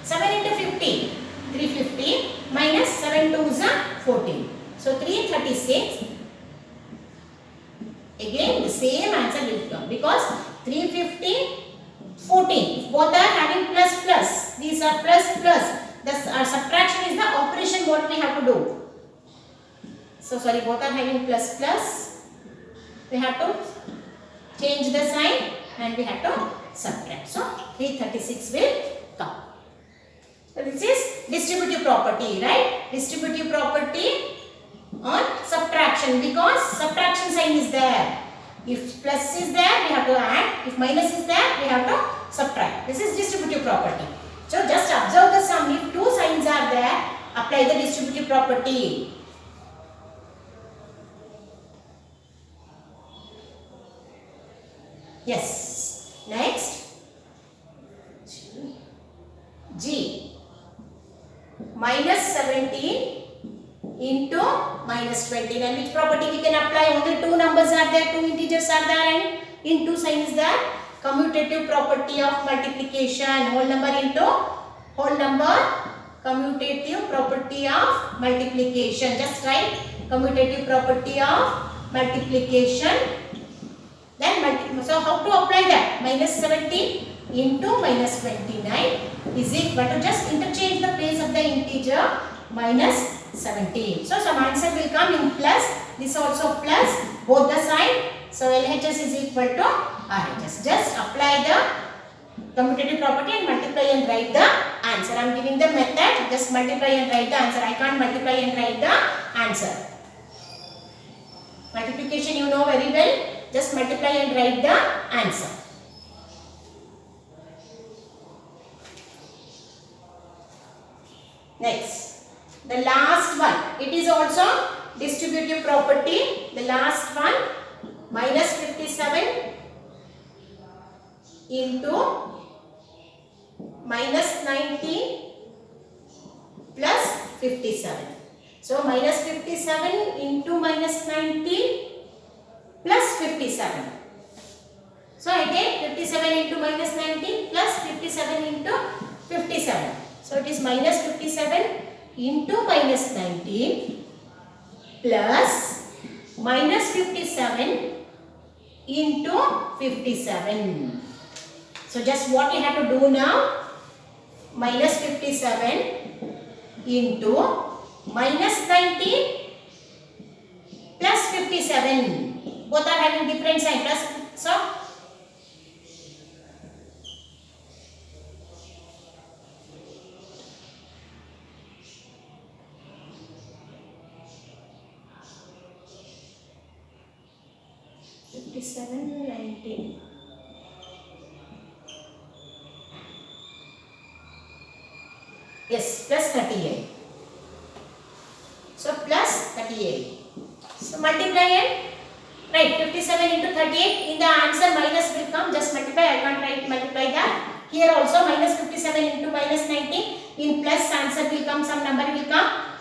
7 into 50, 350 minus 7 2 is 14. So 336. Again the same answer will come because 350, 14. If both are having plus plus, these are plus plus. The subtraction is the operation what we have to do. So sorry, both are having plus plus. We have to change the sign and we have to subtract. So 336 will come. So this is distributive property, right? Distributive property on subtraction because subtraction sign is there. If plus is there, we have to add. If minus is there, we have to subtract. This is distributive property. So just observe the sum. If two signs are there, apply the distributive property. Yes. Next. G. Minus 17 into minus 29. Which property we can apply? Only two numbers are there, two integers are there and into sign is there. Commutative property of multiplication. Whole number into whole number. Commutative property of multiplication. Just write commutative property of multiplication. Then so how to apply that? Minus 17 into minus 29 is equal to, just interchange the place of the integer, minus 17. So some answer will come in plus, this also plus, both the sign. So LHS is equal to RHS. Just apply the commutative property and multiply and write the answer. I am giving the method, just multiply and write the answer. I can't multiply and write the answer. Multiplication you know very well, just multiply and write the answer. Next, the last one, it is also distributive property. The last one, minus 57 into minus 19 plus 57. So minus 57 into minus 19 plus 57. So again 57 into minus 19 plus 57 into 57. So it is minus 57 into minus 19 plus minus 57 into 57. So just what you have to do now? Minus 57 into minus 19 plus 57. Both are having different sign. Plus, so 57, 19. Yes, plus 38. So plus 38. So multiply and write 57 into 38. In the answer minus will come. Just multiply. I can't write multiply that. Here also minus 57 into minus 19. In plus answer will come. Some number will come.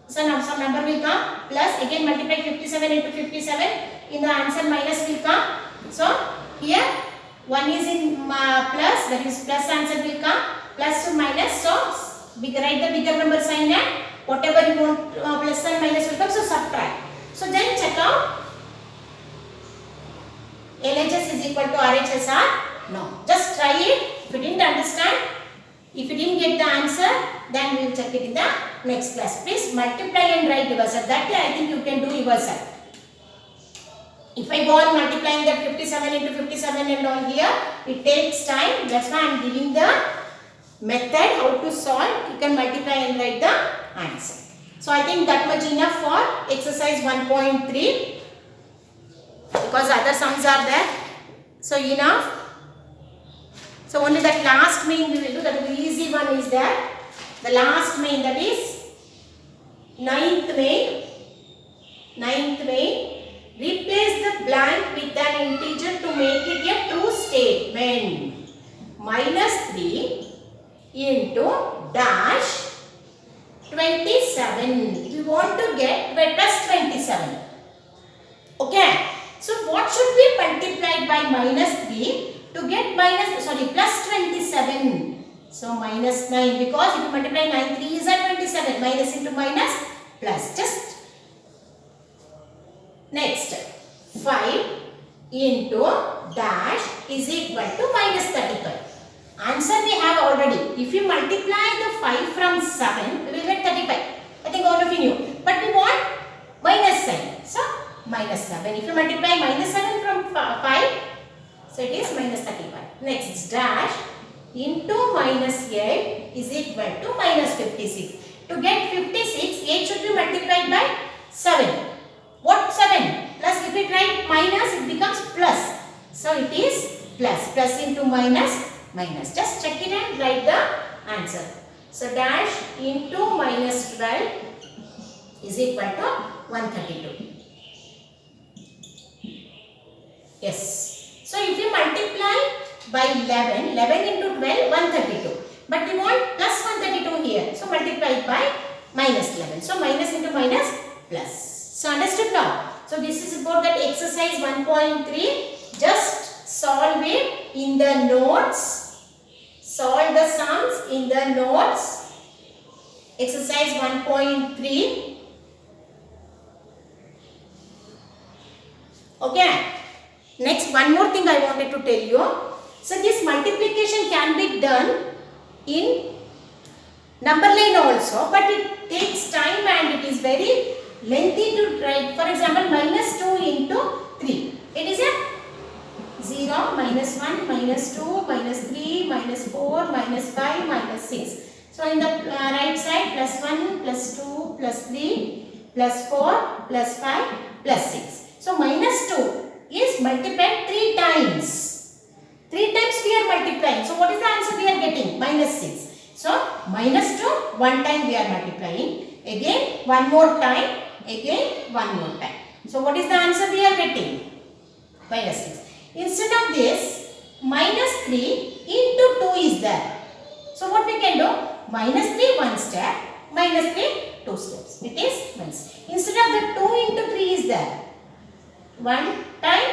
So now some number will come. Plus again multiply 57 into 57. In the answer minus will come. So here one is in plus. That is plus answer will come. Plus to minus. So write the bigger number sign and whatever you want plus and minus will come. So subtract. So then check out LHS is equal to RHS or no. Just try it. If you didn't understand, if you didn't get the answer, then we will check it in the next class. Please multiply and write yourself. That way I think you can do yourself. If I go on multiplying that 57 into 57 and all here, it takes time. That's why I am giving the method how to solve. You can multiply and write the answer. So I think that much enough for exercise 1.3 because other sums are there. So enough. So only that last main we will do. That easy one is there. The last main, that is 9th main. 9th main. Replace the blank with an integer to make it a true statement. Minus 3 into dash 27. We want to get plus 27. Okay. So what should be multiplied by minus 3 to get plus 27? So minus 9, because if you multiply 9 3 is at 27. Minus into minus plus. Just next 5 into dash is equal to minus 35. Answer we have already. If you multiply the 5 from 7, we will get 35. I think all of you knew. But we want minus sign. So minus 7. If you multiply minus 7 from 5, so it is minus 35. Next dash into minus 8 is equal to minus 56. To get 56, 8 should be multiplied by 7. What 7? Plus, if it write minus, it becomes plus. So it is plus. Plus into minus, minus. Just check it and write the answer. So dash into minus 12 is equal to 132. Yes. So if you multiply by 11, 11 into 12, 132. But we want plus 132 here. So multiply it by minus 11. So minus into minus plus. So understood now? So this is about that exercise 1.3. Just solve it in the notes. Solve the sums in the notes. Exercise 1.3. Okay. Next, one more thing I wanted to tell you. So this multiplication can be done in number line also, but it takes time and it is very lengthy to write. For example, minus 2 into 3. It is a 0, minus 1, minus 2, minus 3, minus 4, minus 5, minus 6. So in the right side, plus 1, plus 2, plus 3, plus 4, plus 5, plus 6. So minus 2 is multiplied 3 times. 3 times we are multiplying. So what is the answer we are getting? Minus 6. So minus 2, 1 time we are multiplying. Again, one more time. Again, one more time. So what is the answer we are getting? Minus 6. Instead of this, minus 3 into 2 is there. So what we can do? Minus 3, 1 step. Minus 3, 2 steps. It is minus. Instead of the 2 into 3 is there. 1 time,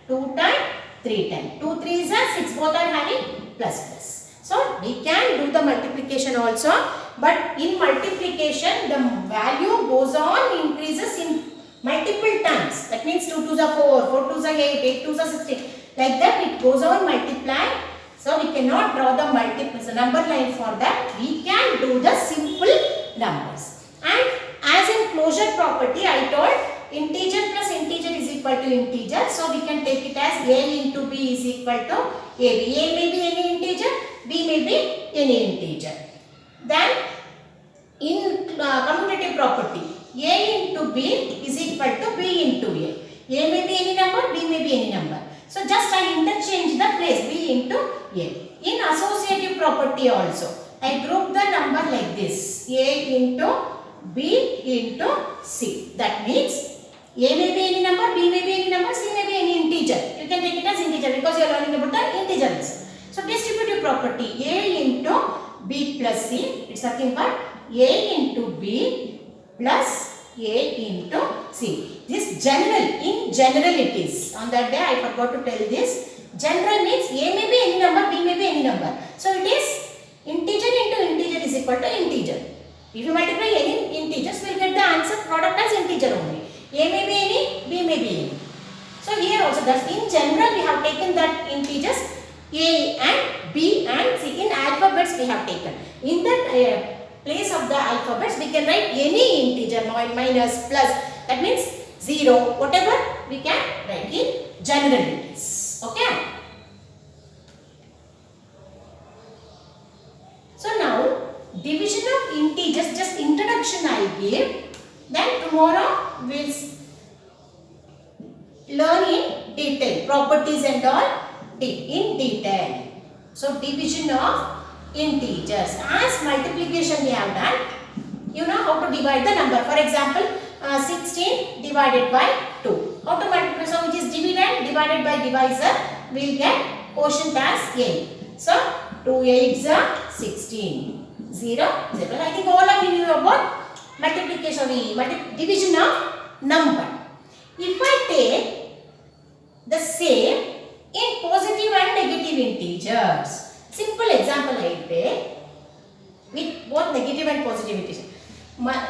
2 time, 3 time. 2, 3 is a 6. Both are having plus plus. So we can do the multiplication also. But in multiplication, the value goes on increases in multiple times. That means 2 2s are 4, 4 2s are 8, 8 2s are 16. Like that it goes on multiplying. So we cannot draw the number line for that. We can do the simple numbers. And as in closure property, I told integer plus integer is equal to integer. So we can take it as a into b is equal to ab. A may be any integer, b may be any integer. Then in commutative property, a into b is equal to b into a. A may be any number, b may be any number. So just I interchange the place, b into a. In associative property also, I group the number like this, a into b into c. That means a may be any number, b may be any number, c may be any integer. You can take it as integer because you are learning about the integers. So distributive property, a into b plus c, it's nothing but a into b plus a into c. This general, in general it is. On that day I forgot to tell this. General means a may be any number, b may be any number. So it is integer into integer is equal to integer. If you multiply any integers, we will get the answer product as integer only. A may be any, b may be any. So here also, thus in general we have taken that integers a and b and c. In alphabets we have taken. In the place of the alphabets we can write any integer, minus, plus. That means 0, whatever we can write in generalities. Okay. So now division of integers, just introduction I give. Then tomorrow we will learn in detail, properties and all in detail. So division of integers. As multiplication we have done, you know how to divide the number. For example, 16 divided by 2. How to multiply? So which is divided by divisor, we will get quotient as 8. So 2 8s are 16. 0, 0. I think all of you know about multiplication, division of number. If I take the same in positive and negative integers, Simple example I will take with both negative and positive integer.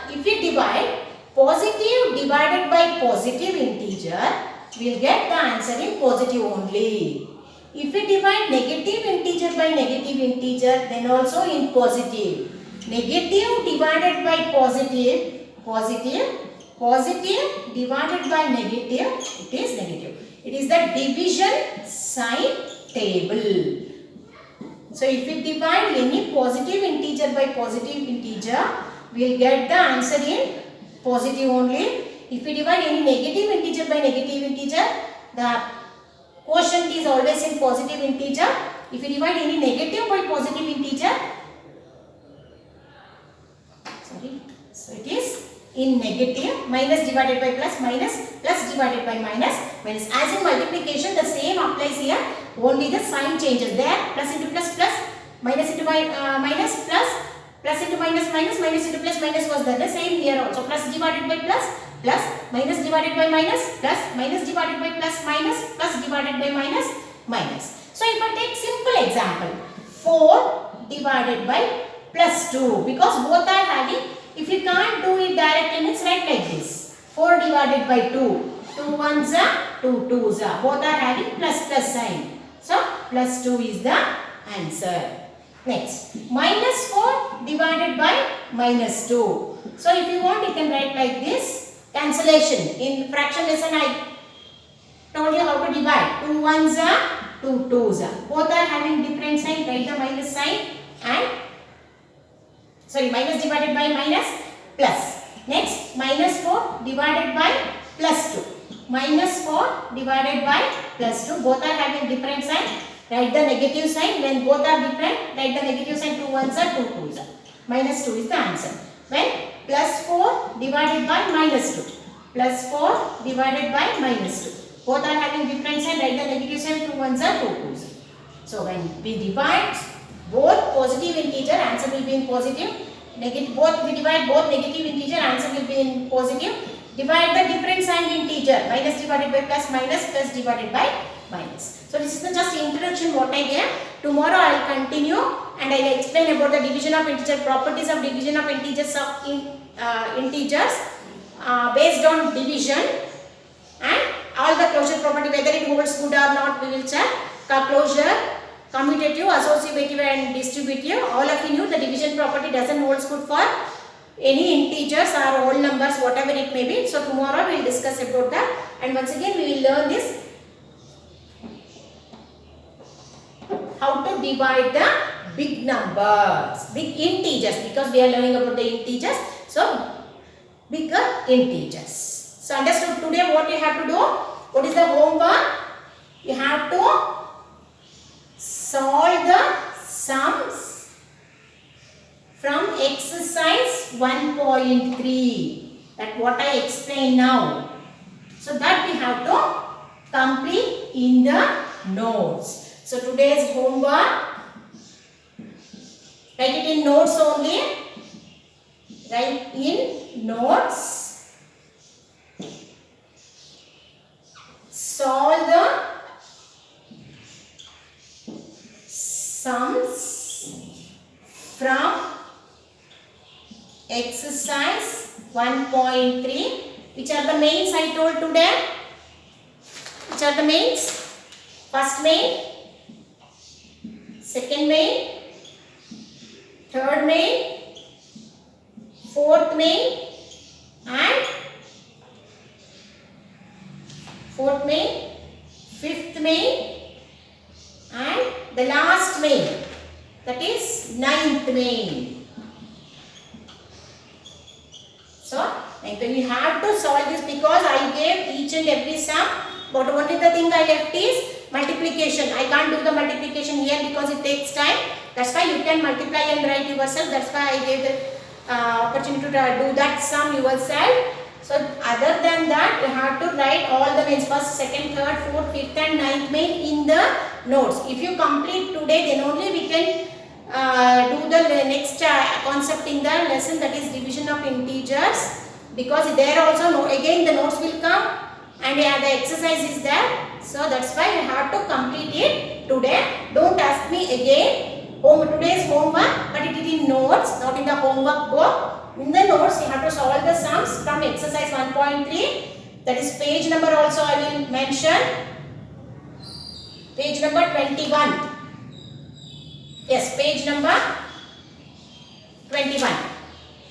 If we divide positive divided by positive integer, we will get the answer in positive only. If we divide negative integer by negative integer, then also in positive. Negative divided by positive, positive divided by negative, it is negative. It is the division sign table. So if we divide any positive integer by positive integer, we will get the answer in positive only. If we divide any negative integer by negative integer, the quotient is always in positive integer. If we divide any negative by positive integer, so it is in negative. Minus divided by plus, minus, plus divided by minus, minus. As in multiplication, the same applies here. Only the sign changes. There, plus into plus, plus, minus into minus, plus into minus, minus, minus into plus, minus was there. The same here also. Plus divided by plus, plus, minus divided by minus, plus, minus divided by plus, minus, plus divided by minus, minus. So if I take simple example, 4 divided by plus 2, because both are having, if you can't do it directly, means write like this. 4 divided by 2. 2 ones are, 2 twos are. Both are having plus plus sign. So, plus 2 is the answer. Next, minus 4 divided by minus 2. So, if you want, you can write like this. Cancellation. In fraction lesson, I told you how to divide. 2 ones are, 2 twos are. Both are having different sign. Write the minus sign and minus divided by minus, plus. Next, minus 4 divided by plus 2. Minus 4 divided by plus 2. Both are having different sign. Write the negative sign. When both are different, write the negative sign. 2 ones are, 2 twos are. Minus 2 is the answer. When plus 4 divided by minus 2. Plus 4 divided by minus 2. Both are having different sign. Write the negative sign. 2 ones are, 2 twos are. So, when we divide both positive integer, answer will be in positive. Negative, both we divide both negative integer, answer will be in positive. Divide the different sign integer, minus divided by plus, minus, plus divided by minus. So this is the just introduction what I gave. Tomorrow I will continue and I will explain about the division of integer, properties of division of integers integers based on division, and all the closure property, whether it holds good or not, we will check. Closure, commutative, associative and distributive. All of you knew the division property doesn't hold good for any integers or whole numbers, whatever it may be. So tomorrow we will discuss about that, and once again we will learn this, how to divide the big numbers, big integers, because we are learning about the integers. So bigger integers. So understood today what you have to do? What is the homework? You have to solve the sums from exercise 1.3. That what I explained now. So that we have to complete in the notes. So today's homework, write it in notes only. Write in notes. Solve the sums from exercise 1.3. Which are the mains I told today? Which are the mains? First main, second main, third main, fourth main and fourth main, fifth main and the last main, that is ninth main. So, you have to solve this because I gave each and every sum, but only the thing I left is multiplication. I can't do the multiplication here because it takes time. That's why you can multiply and write yourself. That's why I gave the opportunity to do that sum yourself. So, other than that, you have to write all the mains, first, second, third, fourth, fifth and ninth main in the notes. If you complete today, then only we can do the next concept in the lesson, that is division of integers, because there also again the notes will come and the exercise is there. So that's why you have to complete it today. Don't ask me again today's homework, but it is in notes, not in the homework book. In the notes, you have to solve the sums from exercise 1.3. That is page number also I will mention. Page number 21. Yes, page number 21.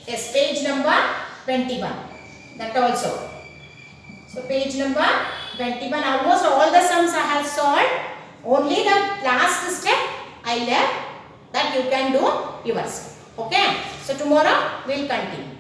Yes, page number 21. That also. So page number 21. Almost all the sums I have solved. Only the last step I left, that you can do yourself. Okay. So tomorrow we will continue.